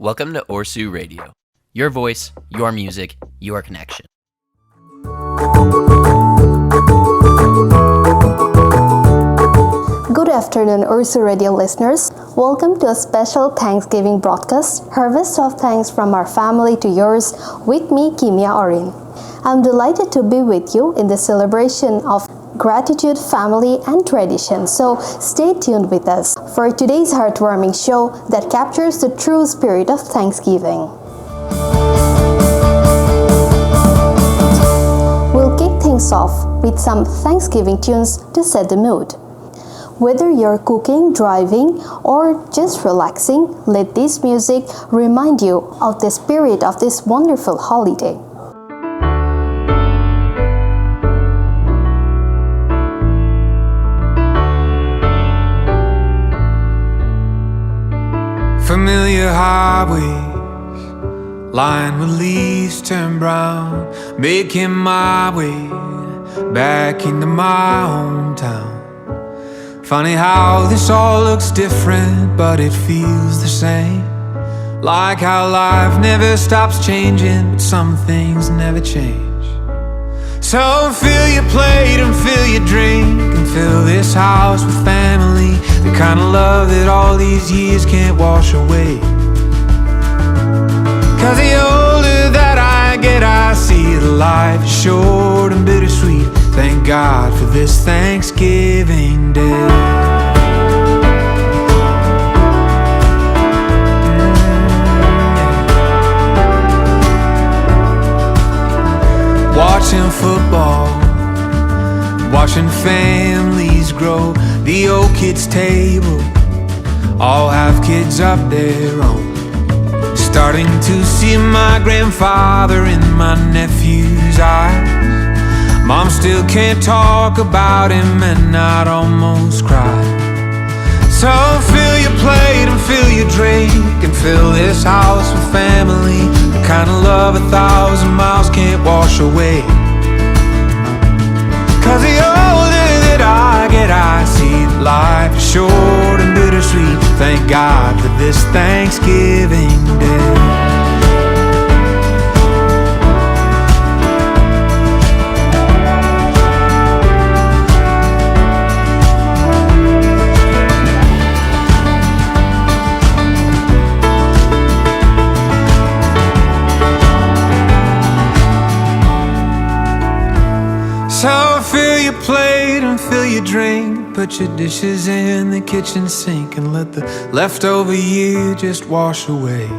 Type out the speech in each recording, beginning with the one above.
Welcome to URSU Radio. Your voice, your music, your connection. Good afternoon, URSU Radio listeners. Welcome to a special Thanksgiving broadcast, Harvest of Thanks from Our Family to Yours, with me, Kimia Orin. I'm delighted to be with you in the celebration of gratitude, family, and tradition. So stay tuned with us for today's heartwarming show that captures the true spirit of Thanksgiving. We'll kick things off with some Thanksgiving tunes to set the mood. Whether you're cooking, driving, or just relaxing, let this music remind you of the spirit of this wonderful holiday. Familiar highways, lined with leaves turned brown, making my way back into my hometown. Funny how this all looks different, but it feels the same. Like how life never stops changing, but some things never change. So fill your plate and fill your drink and fill this house with family, the kind of love that all these years can't wash away. Cause the older that I get, I see that life is short and bittersweet. Thank God for this Thanksgiving Day. Watching football, watching families grow. The old kids' table all have kids of their own. Starting to see my grandfather in my nephew's eyes. Mom still can't talk about him and I'd almost cry. So fill your plate and fill your drink and fill this house with family, the kind of love 1,000 miles can't wash away. Cause the older that I get, I see that life is short and bittersweet. Thank God for this Thanksgiving Day. So fill your plate and fill your drink, put your dishes in the kitchen sink and let the leftover year just wash away.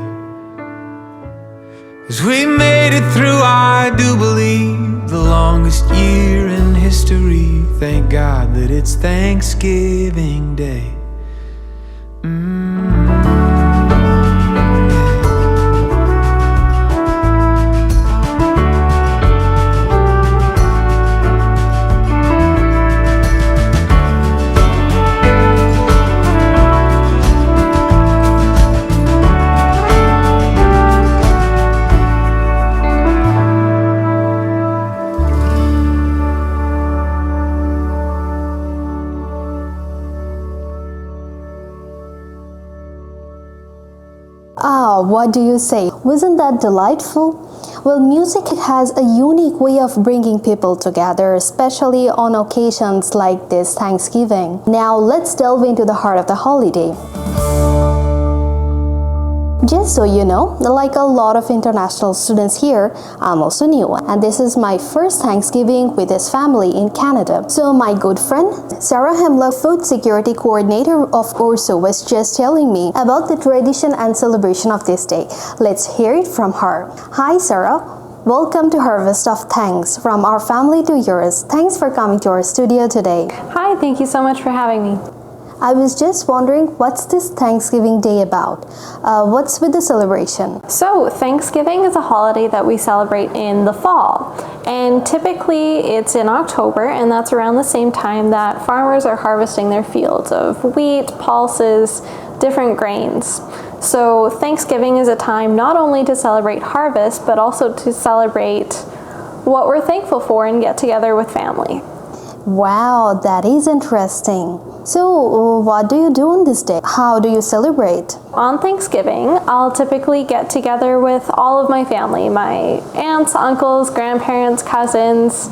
As we made it through, I do believe, the longest year in history. Thank God that it's Thanksgiving Day. What do you say? Wasn't that delightful? Well, music has a unique way of bringing people together, especially on occasions like this Thanksgiving. Now, let's delve into the heart of the holiday. Just so you know, like a lot of international students here, I'm also new, and this is my first Thanksgiving with this family in Canada. So my good friend, Sarah Hemlock, Food Security Coordinator of URSU, was just telling me about the tradition and celebration of this day. Let's hear it from her. Hi Sarah, welcome to Harvest of Thanks from Our Family to Yours. Thanks for coming to our studio today. Hi, thank you so much for having me. I was just wondering, what's this Thanksgiving Day about? What's with the celebration? So, Thanksgiving is a holiday that we celebrate in the fall. And typically it's in October, and that's around the same time that farmers are harvesting their fields of wheat, pulses, different grains. So Thanksgiving is a time not only to celebrate harvest, but also to celebrate what we're thankful for and get together with family. Wow, that is interesting. So, what do you do on this day? How do you celebrate? On Thanksgiving, I'll typically get together with all of my family, my aunts, uncles, grandparents, cousins,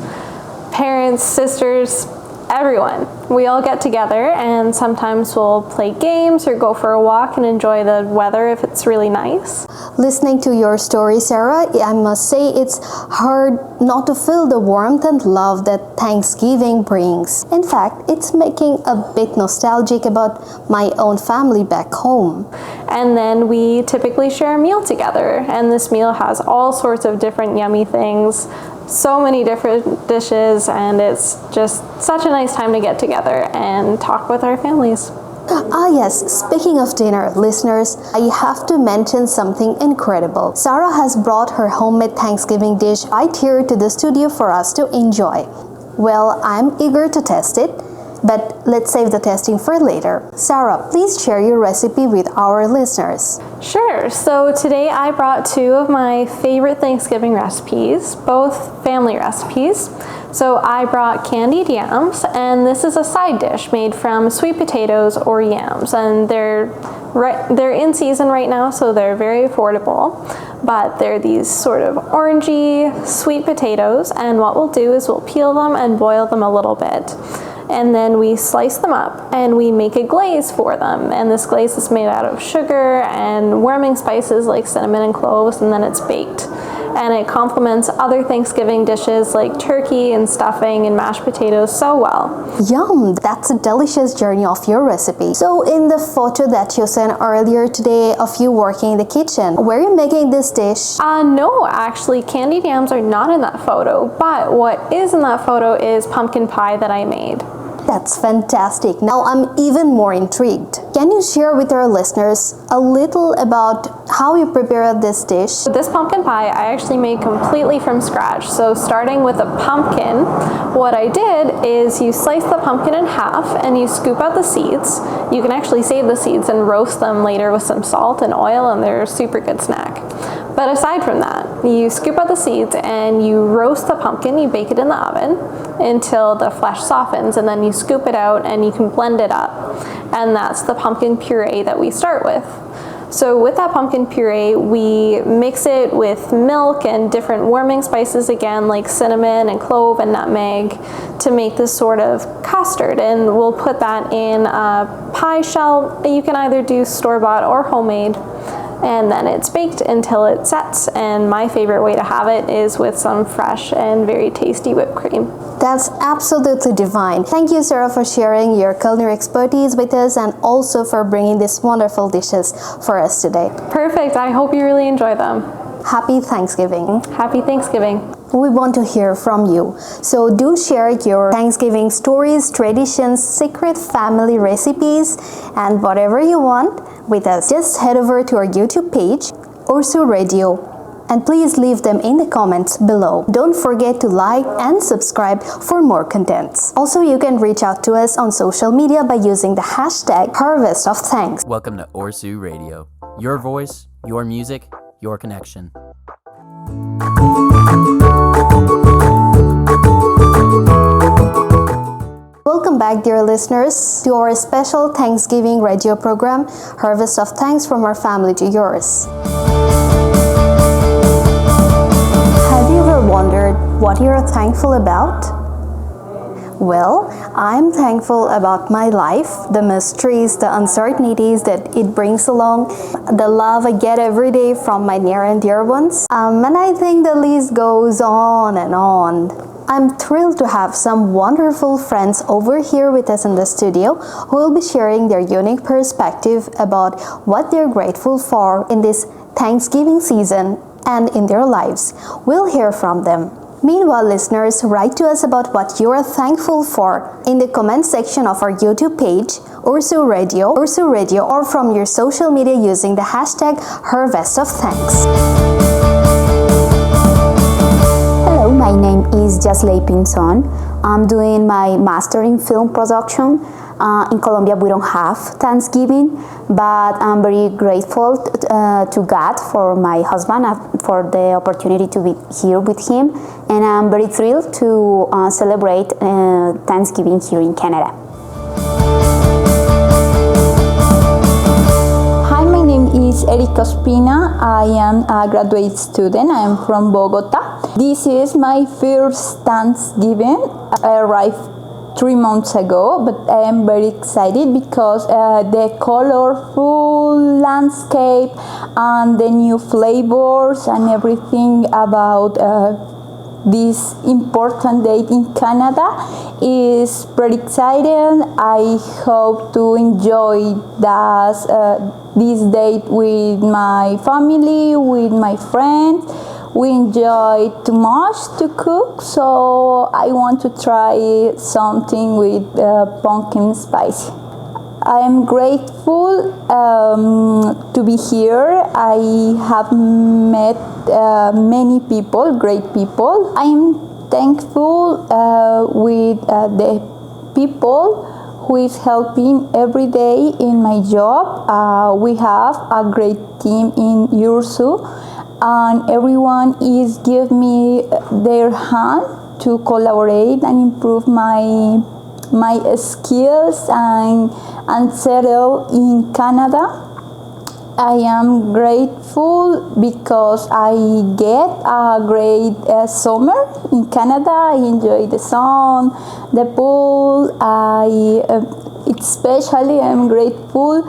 parents, sisters, everyone. We all get together and sometimes we'll play games or go for a walk and enjoy the weather if it's really nice. Listening to your story, Sarah, I must say it's hard not to feel the warmth and love that Thanksgiving brings. In fact, it's making a bit nostalgic about my own family back home. And then we typically share a meal together, and this meal has all sorts of different yummy things, so many different dishes, and it's just such a nice time to get together and talk with our families. Ah yes, speaking of dinner, listeners, I have to mention something incredible. Sarah has brought her homemade Thanksgiving dish right here to the studio for us to enjoy. Well, I'm eager to test it, but let's save the testing for later. Sarah, please share your recipe with our listeners. Sure. So today I brought two of my favorite Thanksgiving recipes, both family recipes. So I brought candied yams, and this is a side dish made from sweet potatoes or yams, and they're in season right now, so they're very affordable. But they're these sort of orangey sweet potatoes, and what we'll do is we'll peel them and boil them a little bit. And then we slice them up and we make a glaze for them. And this glaze is made out of sugar and warming spices like cinnamon and cloves, and then it's baked. And it complements other Thanksgiving dishes like turkey and stuffing and mashed potatoes so well. Yum! That's a delicious journey of your recipe. So in the photo that you sent earlier today of you working in the kitchen, were you making this dish? No, actually candied yams are not in that photo, but what is in that photo is pumpkin pie that I made. That's fantastic. Now I'm even more intrigued. Can you share with our listeners a little about how you prepared this dish? This pumpkin pie I actually made completely from scratch. So starting with a pumpkin, what I did is you slice the pumpkin in half and you scoop out the seeds. You can actually save the seeds and roast them later with some salt and oil, and they're a super good snack. But aside from that, you scoop out the seeds and you roast the pumpkin, you bake it in the oven until the flesh softens, and then you scoop it out and you can blend it up. And that's the pumpkin puree that we start with. So with that pumpkin puree, we mix it with milk and different warming spices again, like cinnamon and clove and nutmeg, to make this sort of custard. And we'll put that in a pie shell. You can either do store-bought or homemade. And then it's baked until it sets, and my favorite way to have it is with some fresh and very tasty whipped cream. That's absolutely divine. Thank you, Sarah, for sharing your culinary expertise with us and also for bringing these wonderful dishes for us today. Perfect. I hope you really enjoy them. Happy Thanksgiving. Happy Thanksgiving. We want to hear from you. So do share your Thanksgiving stories, traditions, secret family recipes, and whatever you want with us. Just head over to our YouTube page, URSU Radio, and please leave them in the comments below. Don't forget to like and subscribe for more contents. Also, you can reach out to us on social media by using the hashtag Harvest of Thanks. Welcome to URSU Radio. Your voice, your music, your connection. Welcome back, dear listeners, to our special Thanksgiving radio program, Harvest of Thanks from Our Family to Yours. Have you ever wondered what you're thankful about? Well, I'm thankful about my life, the mysteries, the uncertainties that it brings along, the love I get every day from my near and dear ones, and I think the list goes on and on. I'm thrilled to have some wonderful friends over here with us in the studio who will be sharing their unique perspective about what they're grateful for in this Thanksgiving season and in their lives. We'll hear from them. Meanwhile, listeners, write to us about what you are thankful for in the comment section of our YouTube page, URSU Radio, or from your social media using the hashtag Harvest of Thanks. Hello, my name is Jasley Pinson. I'm doing my master in film production. In Colombia, we don't have Thanksgiving, but I'm very grateful to God for my husband, for the opportunity to be here with him, and I'm very thrilled to celebrate Thanksgiving here in Canada. Hi, my name is Erika Spina. I am a graduate student. I am from Bogota. This is my first Thanksgiving. I arrived 3 months ago, but I am very excited because the colorful landscape and the new flavors and everything about this important date in Canada is pretty exciting. I hope to enjoy this date with my family, with my friends. We enjoy too much to cook, so I want to try something with pumpkin spice. I am grateful to be here. I have met many people, great people. I am thankful with the people who is helping every day in my job. We have a great team in URSU, and everyone is give me their hand to collaborate and improve my skills and settle in Canada. I am grateful because I get a great summer in Canada. I enjoy the sun, the pool. Especially I'm grateful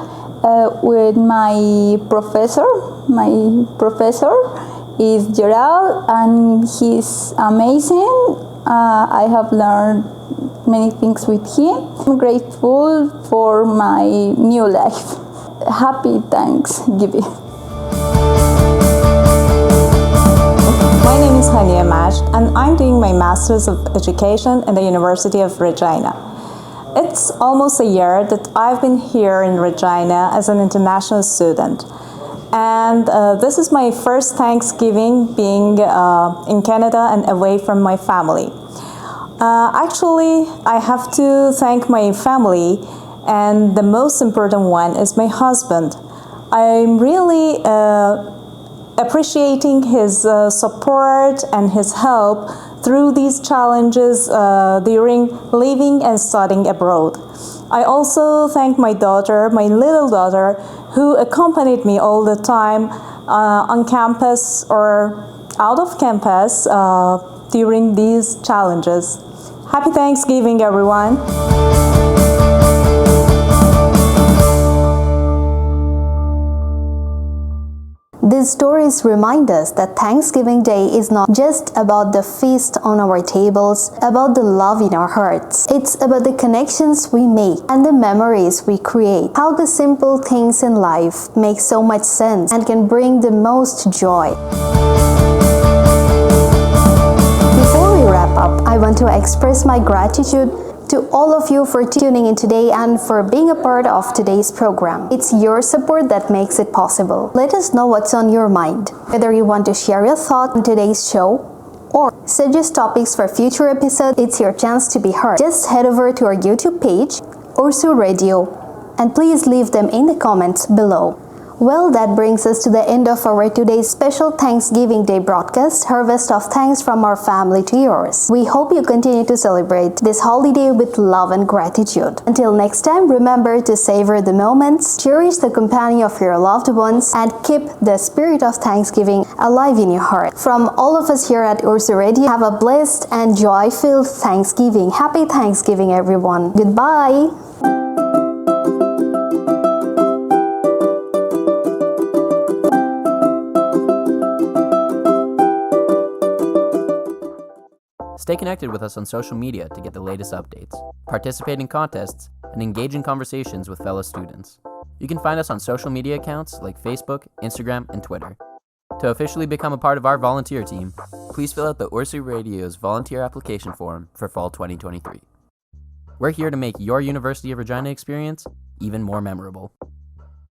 with my professor. My professor is Gerald, and he's amazing. I have learned many things with him. I'm grateful for my new life. Happy Thanksgiving. My name is Hania Majd, and I'm doing my Master's of Education in the University of Regina. It's almost a year that I've been here in Regina as an international student. And this is my first Thanksgiving being in Canada and away from my family. Actually, I have to thank my family, and the most important one is my husband. I'm really appreciating his support and his help through these challenges during living and studying abroad. I also thank my daughter, my little daughter, who accompanied me all the time on campus or out of campus during these challenges. Happy Thanksgiving, everyone. These stories remind us that Thanksgiving Day is not just about the feast on our tables, about the love in our hearts. It's about the connections we make and the memories we create. How the simple things in life make so much sense and can bring the most joy. Before we wrap up, I want to express my gratitude to all of you for tuning in today and for being a part of today's program. It's your support that makes it possible. Let us know what's on your mind. Whether you want to share your thought on today's show or suggest topics for future episodes, it's your chance to be heard. Just head over to our YouTube page, URSU Radio, and please leave them in the comments below. Well, that brings us to the end of our today's special Thanksgiving Day broadcast, Harvest of Thanks from our family to yours. We hope you continue to celebrate this holiday with love and gratitude. Until next time, remember to savor the moments, cherish the company of your loved ones, and keep the spirit of Thanksgiving alive in your heart. From all of us here at URSU Radio, have a blessed and joy-filled Thanksgiving. Happy Thanksgiving, everyone. Goodbye. Stay connected with us on social media to get the latest updates, participate in contests, and engage in conversations with fellow students. You can find us on social media accounts like Facebook, Instagram, and Twitter. To officially become a part of our volunteer team, please fill out the URSU Radio's volunteer application form for fall 2023. We're here to make your University of Regina experience even more memorable.